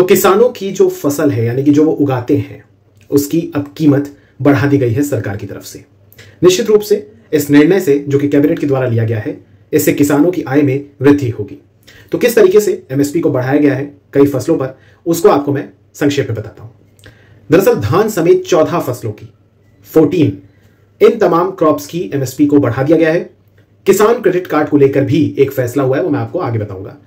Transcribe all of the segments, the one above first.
तो किसानों की जो फसल है यानी कि जो वो उगाते हैं उसकी अब कीमत बढ़ा दी गई है सरकार की तरफ से। निश्चित रूप से इस निर्णय से जो कि कैबिनेट के द्वारा लिया गया है, इससे किसानों की आय में वृद्धि होगी। तो किस तरीके से एमएसपी को बढ़ाया गया है कई फसलों पर, उसको आपको मैं संक्षेप में बताता हूं। दरअसल धान समेत 14 फसलों की 14 इन तमाम क्रॉप्स की एमएसपी को बढ़ा दिया गया है। किसान क्रेडिट कार्ड को लेकर भी एक फैसला हुआ है, वो मैं आपको आगे बताऊंगा।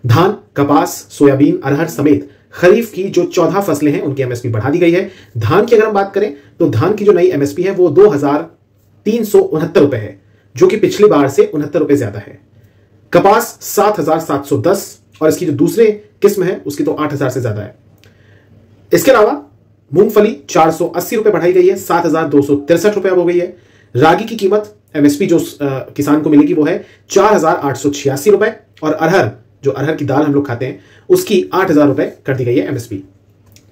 धान, कपास, सोयाबीन, अरहर समेत खरीफ की जो 14 फसलें हैं उनकी एमएसपी बढ़ा दी गई है। धान की अगर हम बात करें तो धान की जो नई एमएसपी है वो 2369 रुपए है, जो कि पिछली बार से 69 रुपए ज्यादा है। कपास 7710 और इसकी जो दूसरे किस्म है उसकी तो 8000 से ज्यादा है। इसके अलावा मूंगफली 480 रुपए बढ़ाई गई है, 7263 रुपए अब हो गई है। रागी की कीमत एमएसपी जो किसान को मिलेगी वो है 4886 रुपए और अरहर, जो अरहर की दाल हम लोग खाते हैं, उसकी 8000 रुपए कर दी गई है एमएसपी।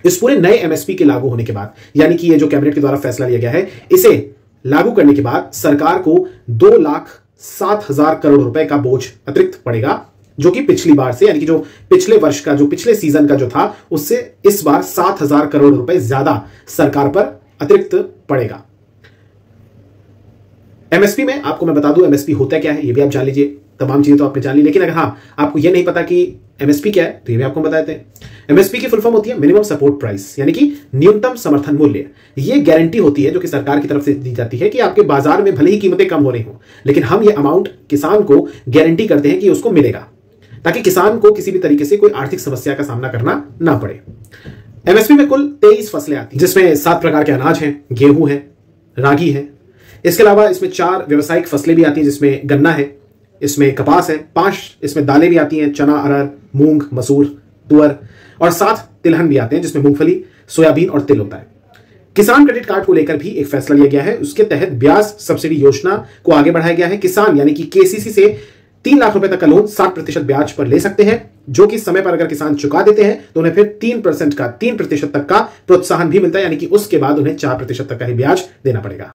इस पूरे नए एमएसपी के लागू होने के बाद, यानी कि ये जो कैबिनेट के द्वारा फैसला लिया गया है, इसे लागू करने के बाद सरकार को 2,07,000 करोड़ रुपए का बोझ अतिरिक्त पड़ेगा, जो कि पिछली बार से यानी कि जो पिछले वर्ष का जो पिछले सीजन का जो था उससे इस बार 7,000 करोड़ रुपए ज्यादा सरकार पर अतिरिक्त पड़ेगा। एमएसपी में आपको मैं बता दूं एमएसपी होता क्या है, ये भी आप जान लीजिए। तमाम चीजें तो आपने जान ली, लेकिन अगर हाँ आपको ये नहीं पता कि एमएसपी क्या है तो ये भी आपको बता देते हैं। एमएसपी की फुल फॉर्म होती है मिनिमम सपोर्ट प्राइस, यानी कि न्यूनतम समर्थन मूल्य। ये गारंटी होती है जो कि सरकार की तरफ से दी जाती है कि आपके बाजार में भले ही कीमतें कम हो रही हो, लेकिन हम ये अमाउंट किसान को गारंटी करते हैं कि उसको मिलेगा, ताकि किसान को किसी भी तरीके से कोई आर्थिक समस्या का सामना करना ना पड़े। एमएसपी में कुल 23 फसलें आती हैं, जिसमें 7 प्रकार के अनाज हैं, गेहूं है, रागी है। इसके अलावा इसमें 4 व्यावसायिक फसलें भी आती हैं, जिसमें गन्ना है, इसमें कपास है, 5 इसमें दालें भी आती हैं, चना, अरहर, मूंग, मसूर, तुअर, और 7 तिलहन भी आते हैं, जिसमें मूंगफली, सोयाबीन और तिल होता है। किसान क्रेडिट कार्ड को लेकर भी एक फैसला लिया गया है। उसके तहत ब्याज सब्सिडी योजना को आगे बढ़ाया गया है। किसान यानी कि केसीसी से 3 लाख रुपए तक का लोन 60% ब्याज पर ले सकते हैं, जो कि समय पर अगर किसान चुका देते हैं तो उन्हें फिर 3% तक का प्रोत्साहन भी मिलता है, यानी कि उसके बाद उन्हें 4% तक का ही ब्याज देना पड़ेगा।